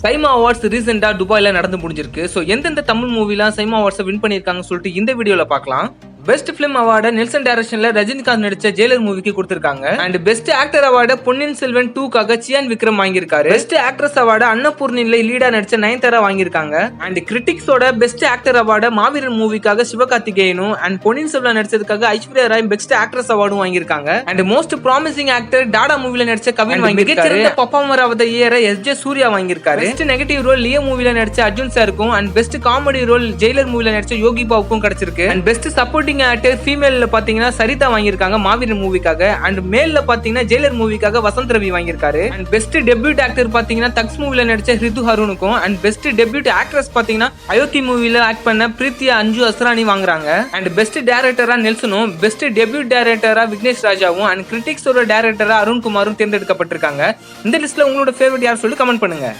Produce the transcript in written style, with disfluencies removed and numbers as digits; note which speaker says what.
Speaker 1: SIMA awards ரீசெண்டா துபாயில நடந்து முடிஞ்சிருக்கு. சோ எந்தெந்த தமிழ் மூவிலாம் சைமா அவார்ட்ஸ் வின் பண்ணிருக்காங்கன்னு சொல்லிட்டு இந்த வீடியோல பார்க்கலாம். பெஸ்ட் பிலிம் அவார்டை நெல்சன் டைரக்ஷன்ல ரஜினிகாந்த் நடிச்ச ஜெயிலர் மூவிக்கு கொடுத்திருக்காங்க. அண்ட் பெஸ்ட் ஆக்டர் அவார்டை பொன்னியின் செல்வன் 2க்காக சியான் விக்ரம் வாங்கியிருக்காரு. பெஸ்ட் ஆக்ட்ரஸ் அவார்டை அன்னபூர்ணில லீடா நடிச்ச நயன்தாரா வாங்கியிருக்காங்க. அண்ட் கிரிட்டிக்ஸோட பெஸ்ட் ஆக்டர் அவார்டை மாவீரன் மூவிக்காக சிவகார்த்திகேயனும் அண்ட் பொன்னியின் செல்வன் நடிச்சதுக்காக ஐஸ்வர்யா ராய் பெஸ்ட் ஆக்ட்ரஸ் அவார்டும் வாங்கியிருக்காங்க. And most promising actor Dada மூவில நடிச்ச கவின் வாங்கியிருக்காரு. Performer of the year SJ. Suryah வாங்கியிருக்காரு. பெஸ்ட் நெகட்டிவ் ரோல் லியோ மூவில நடிச்ச அர்ஜுன் சாருக்கும் and best comedy role Jailer மூவில நடிச்ச யோகி பாபுக்கும் கிடைச்சிருக்கு. அண்ட் பெஸ்ட் சப்போர்ட்டிங் ஆக்டர் ஃபீமேல்ல பாத்தீங்கன்னா சரிதா வாங்கியிருக்காங்க மாவீரன் மூவிக்காக. அண்ட் மேல்ல பாத்தீங்கன்னா ஜெயிலர் மூவிக்காக வசந்த் ரவி வாங்கியிருக்காரு. அண்ட் பெஸ்ட் டெபியூட் ஆக்டர் பாத்தீங்கன்னா தக்ஸ் மூவில நடிச்ச ஹிருது ஹருனுக்கும் அண்ட் பெஸ்ட் டெபியூட் ஆக்ட்ரஸ் பாத்தீங்கன்னா அயோத்தி மூவில ஆக்ட் பண்ண பிரீத்தியா அஞ்சு அஸ்ரானி வாங்குறாங்க. அண்ட் பெஸ்ட் டைரக்டரா நெல்சனும் பெஸ்ட் டெபியூட் டைரக்டரா விக்னேஷ் ராஜாவும் அண்ட் கிரிட்டிக்ஸோட டைரக்டரா அருண்குமாரும் தேர்ந்தெடுக்கப்பட்டிருக்காங்க. இந்த லிஸ்ட்ல உங்களோட ஃபேவரட் யார் சொல்லி கமெண்ட் பண்ணுங்க.